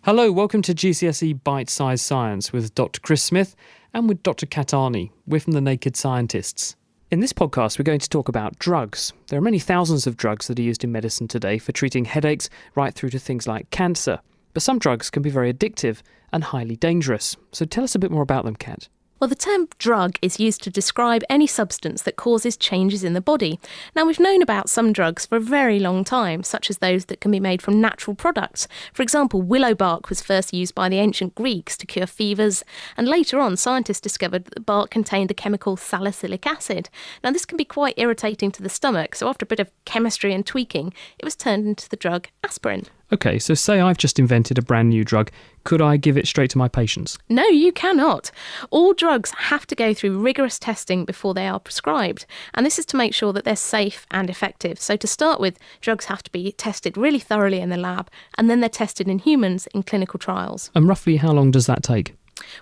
Hello, welcome to GCSE Bite-Size Science with Dr. Chris Smith and with Dr. Kat Arney. We're from the Naked Scientists. In this podcast, we're going to talk about drugs. There are many thousands of drugs that are used in medicine today for treating headaches right through to things like cancer. But some drugs can be very addictive and highly dangerous. So tell us a bit more about them, Kat. Well, the term drug is used to describe any substance that causes changes in the body. Now, we've known about some drugs for a very long time, such as those that can be made from natural products. For example, willow bark was first used by the ancient Greeks to cure fevers, and later on, scientists discovered that the bark contained the chemical salicylic acid. Now, this can be quite irritating to the stomach, so after a bit of chemistry and tweaking, it was turned into the drug aspirin. OK, so say I've just invented a brand new drug. Could I give it straight to my patients? No, you cannot. All drugs have to go through rigorous testing before they are prescribed, and this is to make sure that they're safe and effective. So to start with, drugs have to be tested really thoroughly in the lab, and then they're tested in humans in clinical trials. And roughly how long does that take?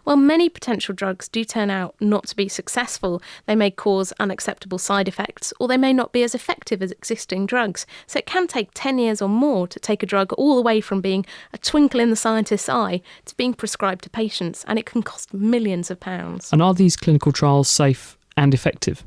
Well, many potential drugs do turn out not to be successful. They may cause unacceptable side effects, or they may not be as effective as existing drugs. So it can take 10 years or more to take a drug all the way from being a twinkle in the scientist's eye to being prescribed to patients, and it can cost millions of pounds. And are these clinical trials safe and effective?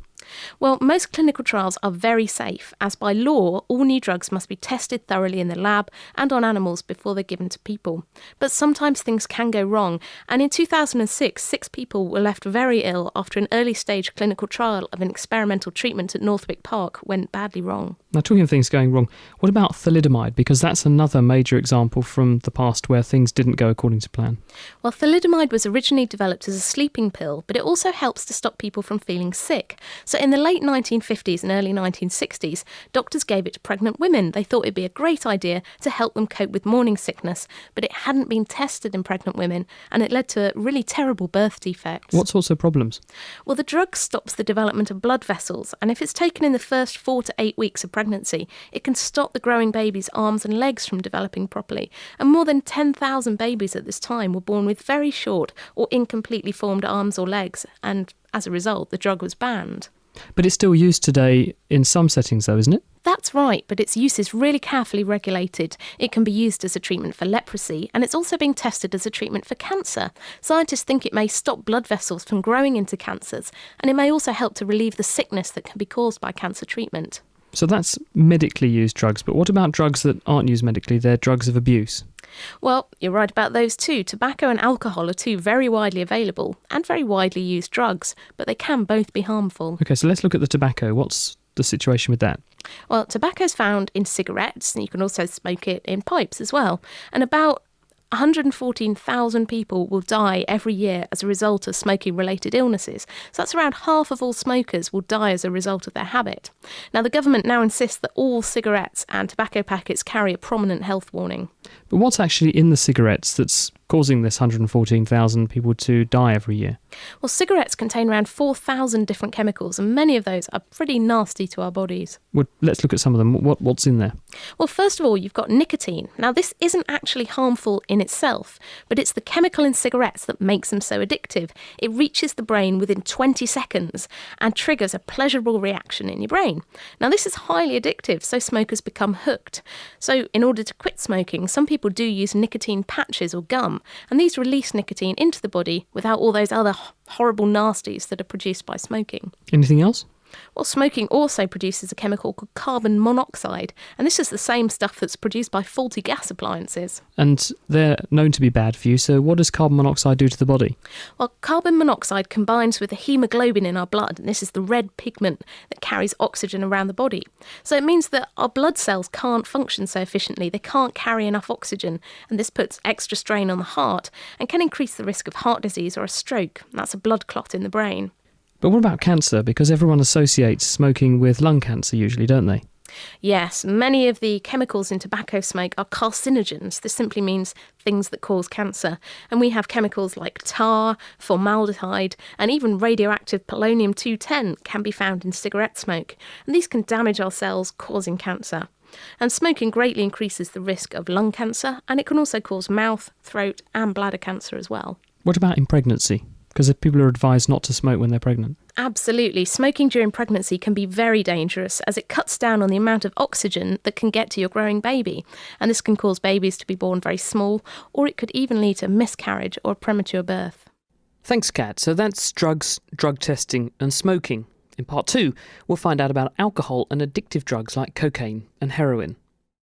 Well, most clinical trials are very safe, as by law, all new drugs must be tested thoroughly in the lab and on animals before they're given to people. But sometimes things can go wrong, and in 2006, 6 people were left very ill after an early-stage clinical trial of an experimental treatment at Northwick Park went badly wrong. Now, talking of things going wrong, what about thalidomide? Because that's another major example from the past where things didn't go according to plan. Well, thalidomide was originally developed as a sleeping pill, but it also helps to stop people from feeling sick. So in the late 1950s and early 1960s, doctors gave it to pregnant women. They thought it'd be a great idea to help them cope with morning sickness, but it hadn't been tested in pregnant women, and it led to really terrible birth defects. What sorts of problems? Well, the drug stops the development of blood vessels, and if it's taken in the first 4 to 8 weeks of pregnancy, it can stop the growing baby's arms and legs from developing properly. And more than 10,000 babies at this time were born with very short or incompletely formed arms or legs, and as a result, the drug was banned. But it's still used today in some settings though, isn't it? That's right, but its use is really carefully regulated. It can be used as a treatment for leprosy, and it's also being tested as a treatment for cancer. Scientists think it may stop blood vessels from growing into cancers, and it may also help to relieve the sickness that can be caused by cancer treatment. So that's medically used drugs, but what about drugs that aren't used medically? They're drugs of abuse. Well, you're right about those too. Tobacco and alcohol are two very widely available and very widely used drugs, but they can both be harmful. OK, so let's look at the tobacco. What's the situation with that? Well, tobacco is found in cigarettes, and you can also smoke it in pipes as well. And about 114,000 people will die every year as a result of smoking-related illnesses. So that's around half of all smokers will die as a result of their habit. Now, the government now insists that all cigarettes and tobacco packets carry a prominent health warning. But what's actually in the cigarettes that's causing this 114,000 people to die every year? Well, cigarettes contain around 4,000 different chemicals, and many of those are pretty nasty to our bodies. Well, let's look at some of them. What's in there? Well, first of all, you've got nicotine. Now, this isn't actually harmful in itself, but it's the chemical in cigarettes that makes them so addictive. It reaches the brain within 20 seconds and triggers a pleasurable reaction in your brain. Now, this is highly addictive, so smokers become hooked. So, in order to quit smoking, some people do use nicotine patches or gum, and these release nicotine into the body without all those other horrible nasties that are produced by smoking. Anything else? Well, smoking also produces a chemical called carbon monoxide, and this is the same stuff that's produced by faulty gas appliances. And they're known to be bad for you, so what does carbon monoxide do to the body? Well, carbon monoxide combines with the haemoglobin in our blood, and this is the red pigment that carries oxygen around the body. So it means that our blood cells can't function so efficiently, they can't carry enough oxygen, and this puts extra strain on the heart and can increase the risk of heart disease or a stroke. That's a blood clot in the brain. But what about cancer? Because everyone associates smoking with lung cancer usually, don't they? Yes, many of the chemicals in tobacco smoke are carcinogens. This simply means things that cause cancer. And we have chemicals like tar, formaldehyde, and even radioactive polonium-210 can be found in cigarette smoke. And these can damage our cells, causing cancer. And smoking greatly increases the risk of lung cancer, and it can also cause mouth, throat, and bladder cancer as well. What about in pregnancy? Because people are advised not to smoke when they're pregnant. Absolutely. Smoking during pregnancy can be very dangerous as it cuts down on the amount of oxygen that can get to your growing baby. And this can cause babies to be born very small, or it could even lead to miscarriage or premature birth. Thanks, Kat. So that's drugs, drug testing and smoking. In part 2, we'll find out about alcohol and addictive drugs like cocaine and heroin.